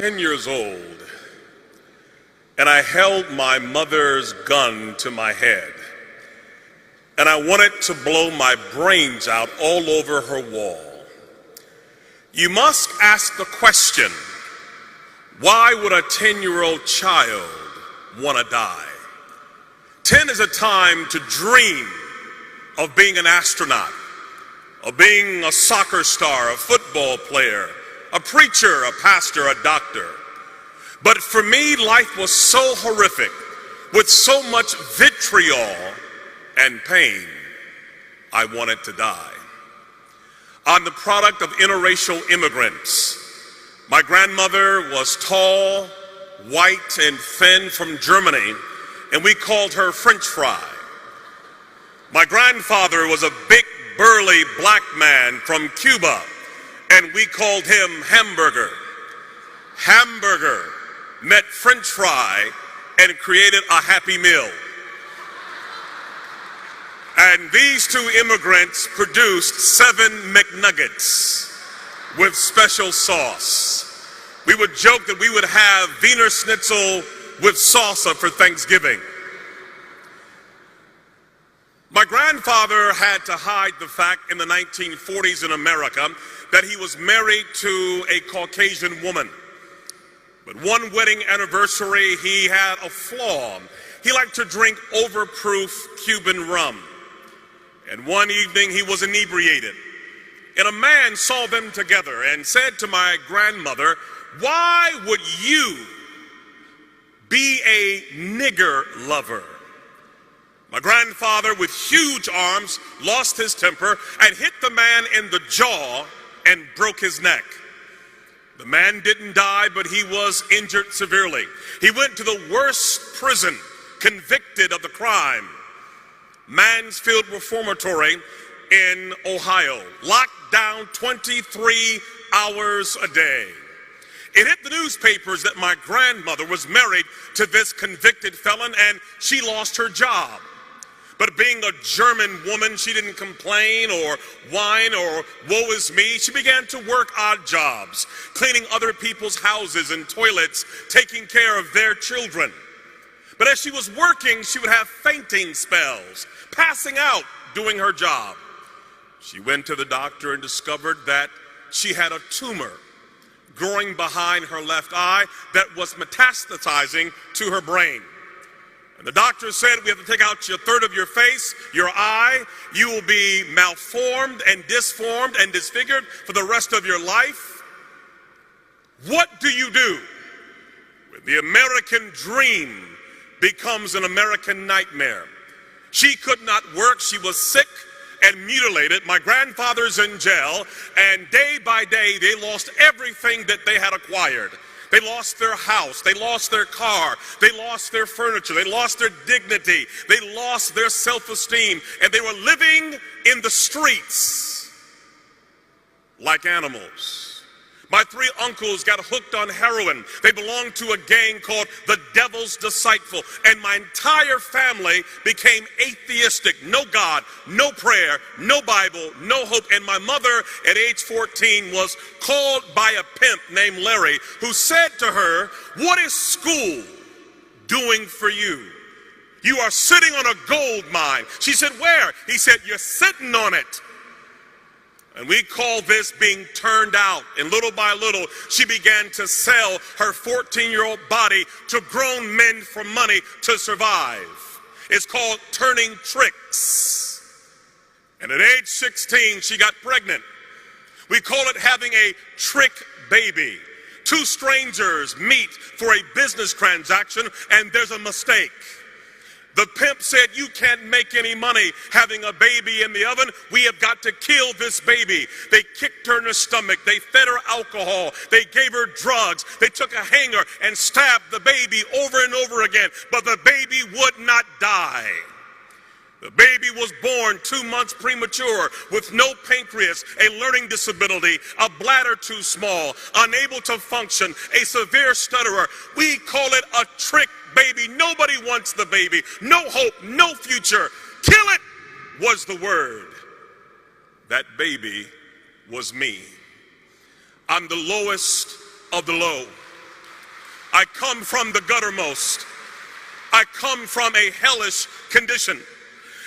10 years old, and I held my mother's gun to my head, and I wanted to blow my brains out all over her wall. You must ask the question, why would a 10-year-old child want to die? 10 is a time to dream of being an astronaut, of being a soccer star, a football player, a preacher, a pastor, a doctor. But for me, life was so horrific, with so much vitriol and pain, I wanted to die. I'm the product of interracial immigrants. My grandmother was tall, white, and thin from Germany, and we called her French fry. My grandfather was a big, burly black man from Cuba, and we called him Hamburger. Hamburger met French fry and created a Happy Meal. And these two immigrants produced 7 McNuggets with special sauce. We would joke that we would have Wiener Schnitzel with salsa for Thanksgiving. My grandfather had to hide the fact in the 1940s in America that he was married to a Caucasian woman. But one wedding anniversary, he had a flaw. He liked to drink overproof Cuban rum. And one evening he was inebriated. And a man saw them together and said to my grandmother, "Why would you be a nigger lover?" My grandfather, with huge arms, lost his temper and hit the man in the jaw and broke his neck. The man didn't die, but he was injured severely. He went to the worst prison, convicted of the crime, Mansfield Reformatory in Ohio, locked down 23 hours a day. It hit the newspapers that my grandmother was married to this convicted felon and she lost her job. But being a German woman, she didn't complain or whine or woe is me. She began to work odd jobs, cleaning other people's houses and toilets, taking care of their children. But as she was working, she would have fainting spells, passing out doing her job. She went to the doctor and discovered that she had a tumor growing behind her left eye that was metastasizing to her brain. And the doctor said, "We have to take out a third of your face, your eye. You will be malformed and disformed and disfigured for the rest of your life." What do you do when the American dream becomes an American nightmare? She could not work. She was sick and mutilated. My grandfather's in jail, and day by day they lost everything that they had acquired. They lost their house, they lost their car, they lost their furniture, they lost their dignity, they lost their self-esteem, and they were living in the streets like animals. My 3 uncles got hooked on heroin. They belonged to a gang called the Devil's Disciple, and my entire family became atheistic. No God, no prayer, no Bible, no hope. And my mother at age 14 was called by a pimp named Larry, who said to her, "What is school doing for you? You are sitting on a gold mine." She said, "Where?" He said, "You're sitting on it." And we call this being turned out. And little by little, she began to sell her 14-year-old body to grown men for money to survive. It's called turning tricks. And at age 16, she got pregnant. We call it having a trick baby. 2 strangers meet for a business transaction, and there's a mistake. The pimp said, "You can't make any money having a baby in the oven. We have got to kill this baby." They kicked her in the stomach. They fed her alcohol. They gave her drugs. They took a hanger and stabbed the baby over and over again. But the baby would not die. The baby was born 2 months premature with no pancreas, a learning disability, a bladder too small, unable to function, a severe stutterer. We call it a trick baby. Nobody wants the baby. No hope, no future. Kill it was the word. That baby was me. I'm the lowest of the low. I come from the guttermost. I come from a hellish condition.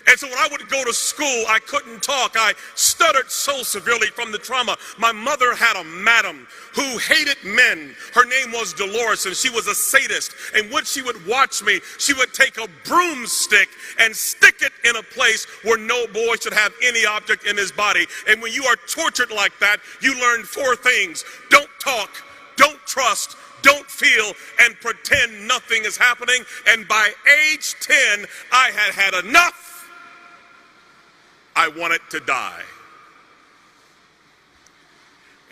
And so when I would go to school, I couldn't talk. I stuttered so severely from the trauma. My mother had a madam who hated men. Her name was Dolores, and she was a sadist. And when she would watch me, she would take a broomstick and stick it in a place where no boy should have any object in his body. And when you are tortured like that, you learn 4 things. Don't talk, don't trust, don't feel, and pretend nothing is happening. And by age 10, I had had enough. I wanted to die.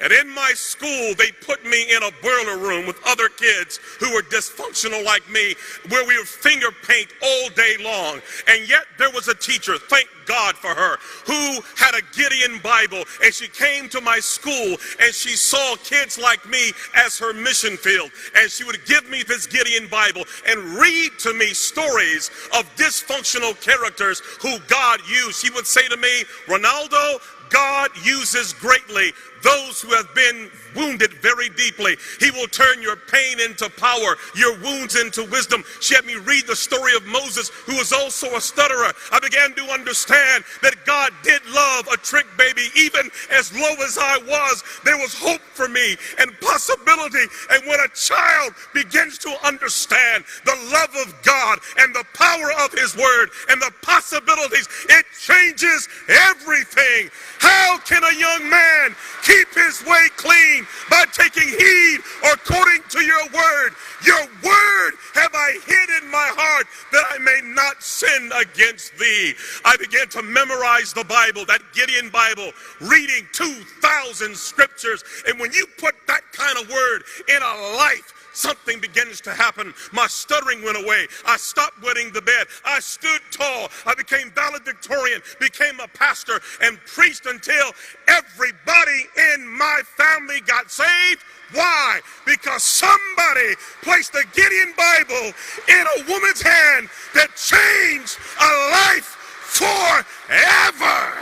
And in my school, they put me in a boiler room with other kids who were dysfunctional like me, where we would finger paint all day long. And yet there was a teacher, thank God for her, who had a Gideon Bible. And she came to my school and she saw kids like me as her mission field. And she would give me this Gideon Bible and read to me stories of dysfunctional characters who God used. She would say to me, Ronaldo, God uses greatly those who have been wounded very deeply. He will turn your pain into power, your wounds into wisdom. She had me read the story of Moses, who was also a stutterer. I began to understand that God did love a trick baby. Even as low as I was, there was hope for me and possibility. And when a child begins to understand the love of God and the power of his word and the possibilities, it changes everything. How can a young man keep his way clean? By taking heed according to your word. Your word have I hid in my heart that I may not sin against thee. I began to memorize the Bible, that Gideon Bible, reading 2,000 scriptures. And when you put that kind of word in a life, something begins to happen. My stuttering went away. I stopped wetting the bed. I stood tall. I became valedictorian, became a pastor, and preached until everybody in my family got saved. Why? Because somebody placed the Gideon Bible in a woman's hand that changed a life forever.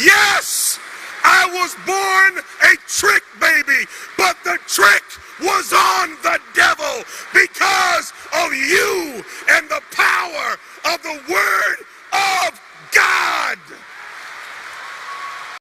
Yes, I was born a trick baby, but the trick was on the devil because of you and the power of the word